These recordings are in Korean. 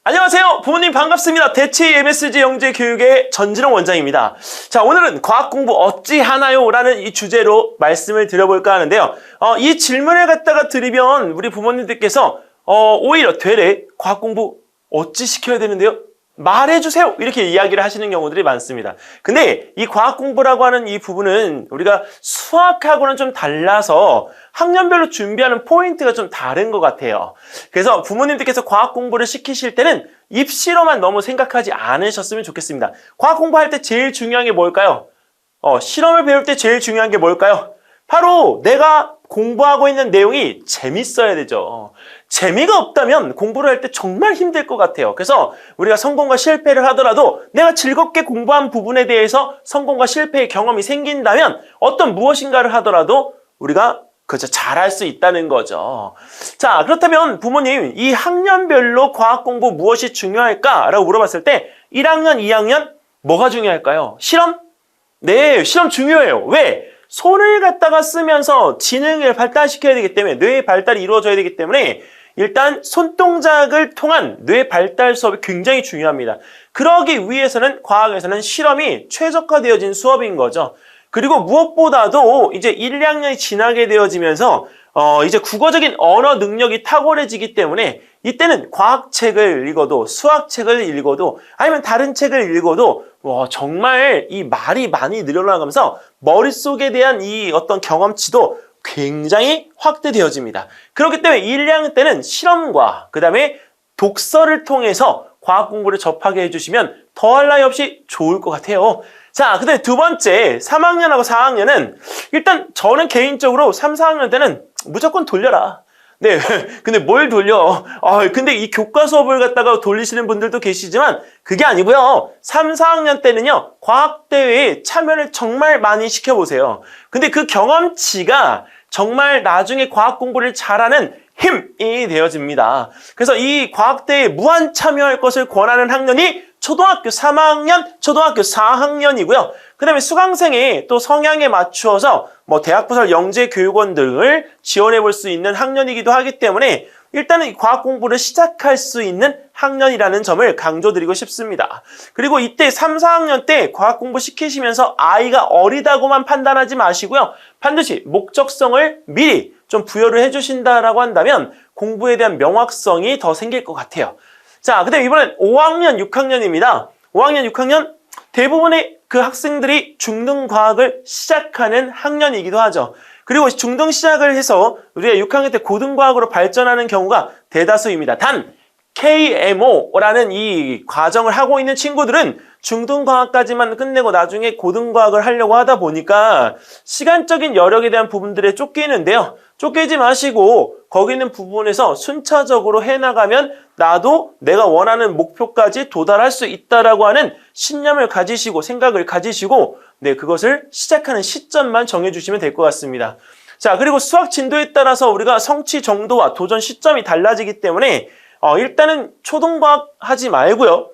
안녕하세요. 부모님 반갑습니다. 대체 MSG 영재 교육의 전진홍 원장입니다. 자, 오늘은 과학 공부 어찌 하나요? 라는 이 주제로 말씀을 드려볼까 하는데요. 이 질문을 갖다가 드리면 우리 부모님들께서 오히려 되레 과학 공부 어찌 시켜야 되는데요? 말해주세요. 이렇게 이야기를 하시는 경우들이 많습니다. 근데 이 과학 공부라고 하는 이 부분은 우리가 수학하고는 좀 달라서 학년별로 준비하는 포인트가 좀 다른 것 같아요. 그래서 부모님들께서 과학 공부를 시키실 때는 입시로만 너무 생각하지 않으셨으면 좋겠습니다. 과학 공부할 때 제일 중요한 게 뭘까요? 실험을 배울 때 제일 중요한 게 뭘까요? 바로 내가 공부하고 있는 내용이 재밌어야 되죠. 재미가 없다면 공부를 할 때 정말 힘들 것 같아요. 그래서 우리가 성공과 실패를 하더라도 내가 즐겁게 공부한 부분에 대해서 성공과 실패의 경험이 생긴다면 어떤 무엇인가를 하더라도 우리가 잘할 수 있다는 거죠. 자, 그렇다면 부모님, 이 학년별로 과학 공부 무엇이 중요할까라고 물어봤을 때 1학년, 2학년 뭐가 중요할까요? 실험? 네, 실험 중요해요. 왜? 손을 갖다가 쓰면서 지능을 발달시켜야 되기 때문에 뇌의 발달이 이루어져야 되기 때문에 일단 손동작을 통한 뇌 발달 수업이 굉장히 중요합니다. 그러기 위해서는 과학에서는 실험이 최적화되어진 수업인 거죠. 그리고 무엇보다도 이제 1, 2학년이 지나게 되어지면서 이제 국어적인 언어 능력이 탁월해지기 때문에 이때는 과학책을 읽어도 수학책을 읽어도 아니면 다른 책을 읽어도 정말 이 말이 많이 늘어나가면서 머릿속에 대한 이 어떤 경험치도 굉장히 확대되어집니다. 그렇기 때문에 1, 2학년 때는 실험과 그 다음에 독서를 통해서 과학 공부를 접하게 해주시면 더할 나위 없이 좋을 것 같아요. 자, 근데 두 번째 3학년하고 4학년은 일단 저는 개인적으로 3, 4학년 때는 무조건 돌려라. 네, 근데 뭘 돌려? 근데 이 교과 수업을 갖다가 돌리시는 분들도 계시지만 그게 아니고요. 3, 4학년 때는요. 과학대회에 참여를 정말 많이 시켜보세요. 근데 그 경험치가 정말 나중에 과학 공부를 잘하는 힘이 되어집니다. 그래서 이 과학대회에 무한 참여할 것을 권하는 학년이 초등학교 3학년, 초등학교 4학년이고요. 그 다음에 수강생의 또 성향에 맞추어서 대학부설 영재교육원 등을 지원해 볼 수 있는 학년이기도 하기 때문에 일단은 이 과학 공부를 시작할 수 있는 학년이라는 점을 강조드리고 싶습니다. 그리고 이때 3, 4학년 때 과학 공부 시키시면서 아이가 어리다고만 판단하지 마시고요. 반드시 목적성을 미리 좀 부여를 해주신다라고 한다면 공부에 대한 명확성이 더 생길 것 같아요. 자, 그 다음에 이번엔 5학년, 6학년입니다. 5학년, 6학년 대부분의 그 학생들이 중등과학을 시작하는 학년이기도 하죠. 그리고 중등 시작을 해서 우리가 6학년 때 고등과학으로 발전하는 경우가 대다수입니다. 단 KMO라는 이 과정을 하고 있는 친구들은 중등과학까지만 끝내고 나중에 고등과학을 하려고 하다 보니까 시간적인 여력에 대한 부분들에 쫓기는데요. 쫓기지 마시고 거기 있는 부분에서 순차적으로 해나가면 나도 내가 원하는 목표까지 도달할 수 있다라고 하는 신념을 가지시고 생각을 가지시고 그것을 시작하는 시점만 정해주시면 될 것 같습니다. 자, 그리고 수학 진도에 따라서 우리가 성취 정도와 도전 시점이 달라지기 때문에 일단은 초등과학 하지 말고요.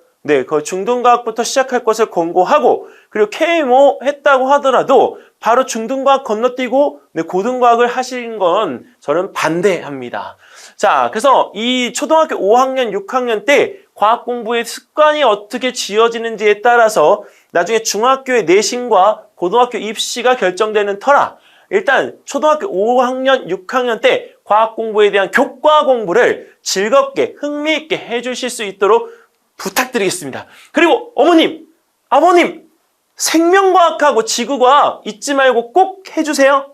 그 중등과학부터 시작할 것을 권고하고 그리고 KMO 했다고 하더라도 바로 중등과학 건너뛰고 고등과학을 하시는 건 저는 반대합니다. 자, 그래서 이 초등학교 5학년, 6학년 때 과학 공부의 습관이 어떻게 지어지는지에 따라서 나중에 중학교의 내신과 고등학교 입시가 결정되는 터라 일단 초등학교 5학년, 6학년 때 과학 공부에 대한 교과 공부를 즐겁게 흥미있게 해주실 수 있도록 부탁드리겠습니다. 그리고 어머님, 아버님 생명과학하고 지구과학 잊지 말고 꼭 해주세요.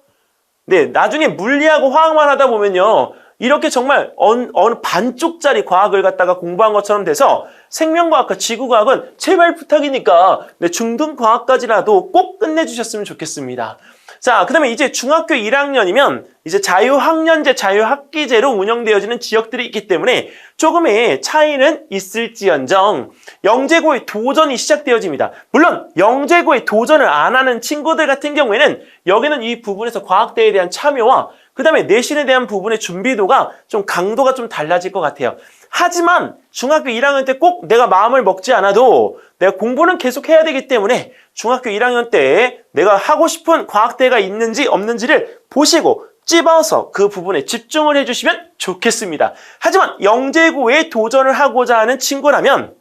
나중에 물리하고 화학만 하다 보면요. 이렇게 정말 어느 반쪽짜리 과학을 갖다가 공부한 것처럼 돼서 생명과학과 지구과학은 제발 부탁이니까 중등과학까지라도 꼭 끝내주셨으면 좋겠습니다. 자, 그 다음에 이제 중학교 1학년이면 이제 자유학년제, 자유학기제로 운영되어지는 지역들이 있기 때문에 조금의 차이는 있을지언정 영재고의 도전이 시작되어집니다. 물론 영재고의 도전을 안 하는 친구들 같은 경우에는 여기는 이 부분에서 과학대회에 대한 참여와 그 다음에 내신에 대한 부분의 준비도가 좀 강도가 좀 달라질 것 같아요. 하지만 중학교 1학년 때 꼭 내가 마음을 먹지 않아도 내가 공부는 계속 해야 되기 때문에 중학교 1학년 때 내가 하고 싶은 과학대회가 있는지 없는지를 보시고 찝어서 그 부분에 집중을 해주시면 좋겠습니다. 하지만 영재고에 도전을 하고자 하는 친구라면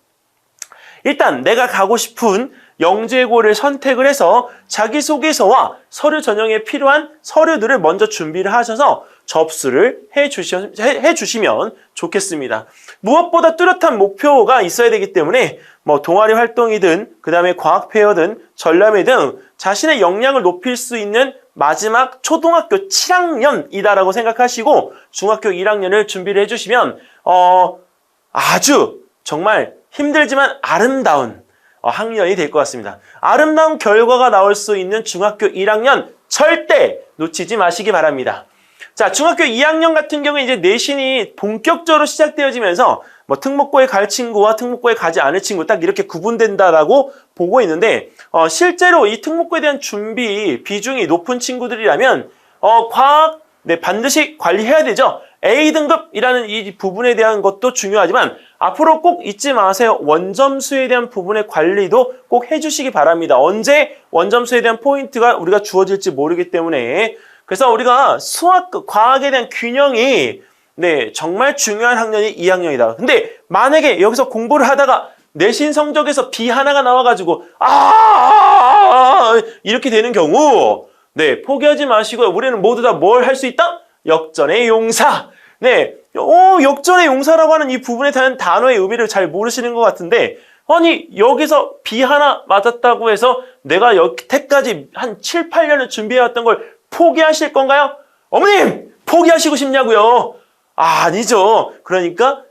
일단 내가 가고 싶은 영재고를 선택을 해서 자기소개서와 서류 전형에 필요한 서류들을 먼저 준비를 하셔서 접수를 해주시면 좋겠습니다. 무엇보다 뚜렷한 목표가 있어야 되기 때문에 뭐 동아리 활동이든 그 다음에 과학페어든 전람회 등 자신의 역량을 높일 수 있는 마지막 초등학교 7학년이다라고 생각하시고 중학교 1학년을 준비를 해주시면 아주 정말 힘들지만 아름다운 학년이 될 것 같습니다. 아름다운 결과가 나올 수 있는 중학교 1학년 절대 놓치지 마시기 바랍니다. 자, 중학교 2학년 같은 경우에 이제 내신이 본격적으로 시작되어지면서 뭐 특목고에 갈 친구와 특목고에 가지 않을 친구 딱 이렇게 구분된다라고 보고 있는데 실제로 이 특목고에 대한 준비 비중이 높은 친구들이라면 과학 반드시 관리해야 되죠. A등급이라는 이 부분에 대한 것도 중요하지만 앞으로 꼭 잊지 마세요. 원점수에 대한 부분의 관리도 꼭 해주시기 바랍니다. 언제 원점수에 대한 포인트가 우리가 주어질지 모르기 때문에 그래서 우리가 수학, 과학에 대한 균형이 정말 중요한 학년이 2학년이다. 근데 만약에 여기서 공부를 하다가 내신 성적에서 B 하나가 나와가지고 이렇게 되는 경우 포기하지 마시고요. 우리는 모두 다 뭘 할 수 있다? 역전의 용사. 역전의 용사라고 하는 이 부분에 대한 단어의 의미를 잘 모르시는 것 같은데 아니 여기서 B 하나 맞았다고 해서 내가 여태까지 한 7, 8년을 준비해왔던 걸 포기하실 건가요? 어머님! 포기하시고 싶냐고요? 아니죠. 그러니까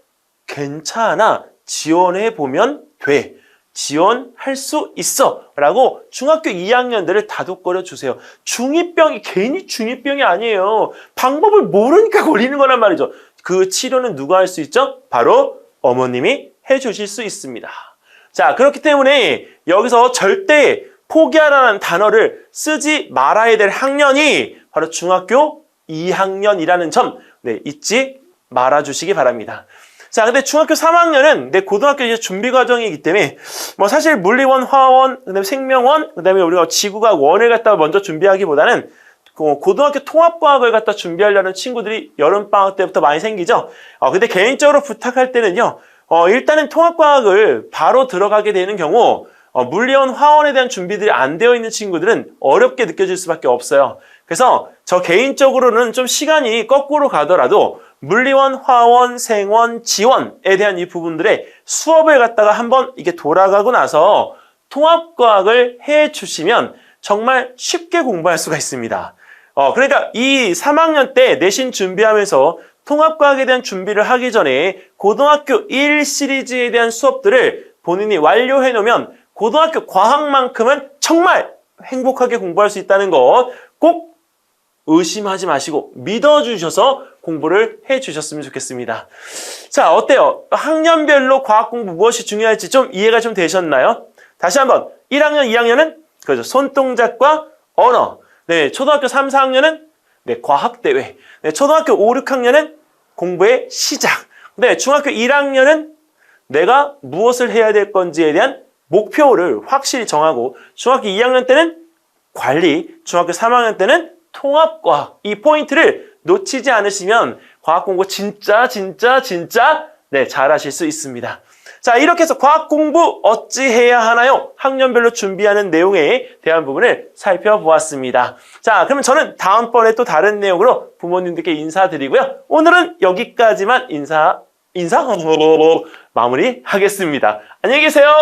괜찮아. 지원해보면 돼. 지원할 수 있어 라고 중학교 2학년들을 다독거려 주세요. 중2병이 괜히 중2병이 아니에요. 방법을 모르니까 걸리는 거란 말이죠. 그 치료는 누가 할 수 있죠? 바로 어머님이 해주실 수 있습니다. 자, 그렇기 때문에 여기서 절대 포기하라는 단어를 쓰지 말아야 될 학년이 바로 중학교 2학년이라는 점 잊지 말아주시기 바랍니다. 자, 근데 중학교 3학년은 고등학교 이제 준비 과정이기 때문에 뭐 사실 물리원, 화원, 그다음에 생명원, 그다음에 우리가 지구과학 원을 갖다가 먼저 준비하기보다는 고등학교 통합과학을 갖다 준비하려는 친구들이 여름방학 때부터 많이 생기죠. 근데 개인적으로 부탁할 때는요, 일단은 통합과학을 바로 들어가게 되는 경우 물리원, 화원에 대한 준비들이 안 되어 있는 친구들은 어렵게 느껴질 수밖에 없어요. 그래서 저 개인적으로는 좀 시간이 거꾸로 가더라도 물리원, 화원, 생원, 지원에 대한 이 부분들의 수업을 갖다가 한번 이게 돌아가고 나서 통합과학을 해 주시면 정말 쉽게 공부할 수가 있습니다. 그러니까 이 3학년 때 내신 준비하면서 통합과학에 대한 준비를 하기 전에 고등학교 1 시리즈에 대한 수업들을 본인이 완료해 놓으면 고등학교 과학만큼은 정말 행복하게 공부할 수 있다는 것 꼭 의심하지 마시고 믿어주셔서 공부를 해주셨으면 좋겠습니다. 자, 어때요? 학년별로 과학 공부 무엇이 중요할지 좀 이해가 좀 되셨나요? 다시 한번 1학년, 2학년은 그렇죠. 손동작과 언어. 초등학교 3, 4학년은 과학대회. 초등학교 5, 6학년은 공부의 시작. 중학교 1학년은 내가 무엇을 해야 될 건지에 대한 목표를 확실히 정하고 중학교 2학년 때는 관리, 중학교 3학년 때는 통합과학. 이 포인트를 놓치지 않으시면 과학 공부 진짜 잘하실 수 있습니다. 자, 이렇게 해서 과학 공부 어찌 해야 하나요? 학년별로 준비하는 내용에 대한 부분을 살펴보았습니다. 자, 그러면 저는 다음번에 또 다른 내용으로 부모님들께 인사드리고요. 오늘은 여기까지만 인사 마무리하겠습니다. 안녕히 계세요.